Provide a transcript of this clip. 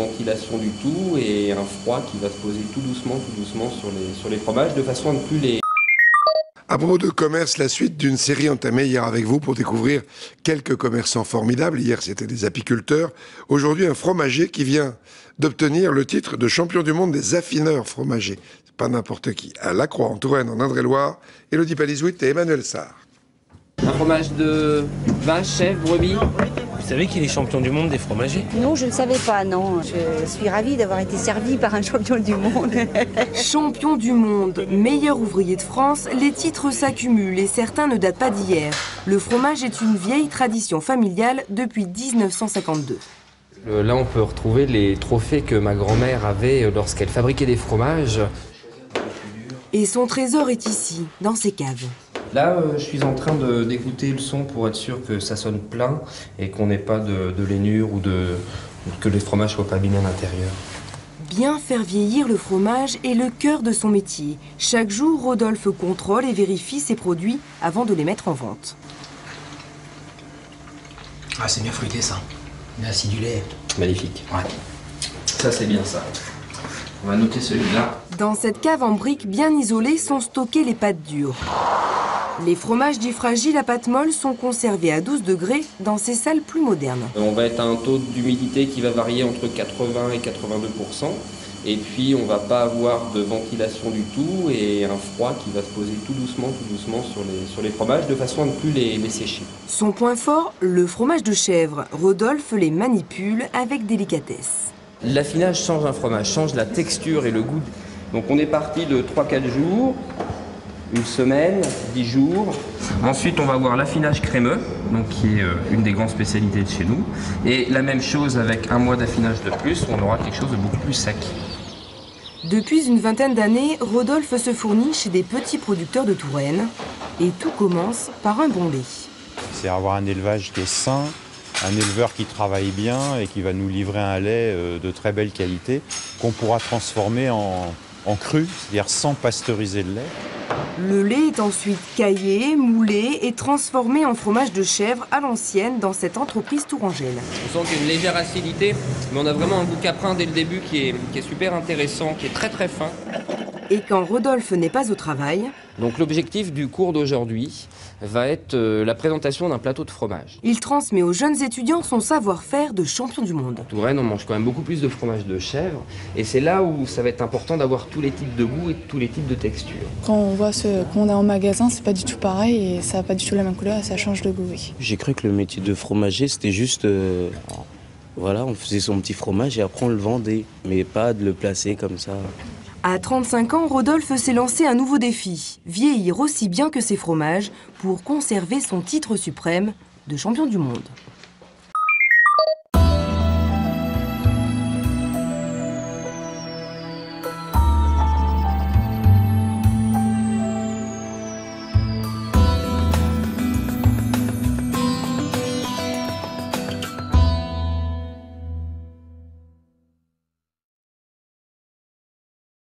Ventilation du tout et un froid qui va se poser tout doucement sur les fromages de façon à ne plus les... À propos de commerce, la suite d'une série entamée hier avec vous pour découvrir quelques commerçants formidables. Hier, c'était des apiculteurs. Aujourd'hui, un fromager qui vient d'obtenir le titre de champion du monde des affineurs fromagers. C'est pas n'importe qui. À Lacroix, en Touraine, en Indre-et-Loire, Élodie Palizouit et Emmanuel Sarr. Un fromage de vache, chèvre, brebis. Vous savez qu'il est champion du monde des fromagers? Non, je ne savais pas, non. Je suis ravie d'avoir été servie par un champion du monde. Champion du monde, meilleur ouvrier de France, les titres s'accumulent et certains ne datent pas d'hier. Le fromage est une vieille tradition familiale depuis 1952. Là, on peut retrouver les trophées que ma grand-mère avait lorsqu'elle fabriquait des fromages. Et son trésor est ici, dans ses caves. Là, je suis en train d'écouter le son pour être sûr que ça sonne plein et qu'on n'ait pas de lainure ou que les fromages soient pas abîmés à l'intérieur. Bien faire vieillir le fromage est le cœur de son métier. Chaque jour, Rodolphe contrôle et vérifie ses produits avant de les mettre en vente. Ah, c'est bien fruité ça. Bien acidulé. Magnifique. Ouais. Ça, c'est bien ça. On va noter celui-là. Dans cette cave en briques bien isolée sont stockées les pâtes dures. Les fromages dits fragiles à pâte molle sont conservés à 12 degrés dans ces salles plus modernes. On va être à un taux d'humidité qui va varier entre 80 et 82%. Et puis on va pas avoir de ventilation du tout et un froid qui va se poser tout doucement sur les fromages de façon à ne plus les sécher. Son point fort, le fromage de chèvre. Rodolphe les manipule avec délicatesse. L'affinage change un fromage, change la texture et le goût. Donc on est parti de 3-4 jours. Une semaine, 10 jours. Ensuite, on va avoir l'affinage crémeux, donc qui est une des grandes spécialités de chez nous. Et la même chose avec un mois d'affinage de plus, on aura quelque chose de beaucoup plus sec. Depuis une vingtaine d'années, Rodolphe se fournit chez des petits producteurs de Touraine. Et tout commence par un bon lait. C'est avoir un élevage qui est sain, un éleveur qui travaille bien et qui va nous livrer un lait de très belle qualité qu'on pourra transformer en cru, c'est-à-dire sans pasteuriser le lait. Le lait est ensuite caillé, moulé et transformé en fromage de chèvre à l'ancienne dans cette entreprise tourangelle. On sent qu'il y a une légère acidité, mais on a vraiment un goût caprin dès le début qui est super intéressant, qui est très très fin. Et quand Rodolphe n'est pas au travail... Donc l'objectif du cours d'aujourd'hui va être la présentation d'un plateau de fromage. Il transmet aux jeunes étudiants son savoir-faire de champion du monde. En Touraine, on mange quand même beaucoup plus de fromage de chèvre et c'est là où ça va être important d'avoir tous les types de goûts et tous les types de textures. Quand on voit ce qu'on a en magasin, c'est pas du tout pareil et ça n'a pas du tout la même couleur et ça change de goût, oui. J'ai cru que le métier de fromager, c'était juste... voilà, on faisait son petit fromage et après on le vendait, mais pas de le placer comme ça. À 35 ans, Rodolphe s'est lancé un nouveau défi, vieillir aussi bien que ses fromages pour conserver son titre suprême de champion du monde.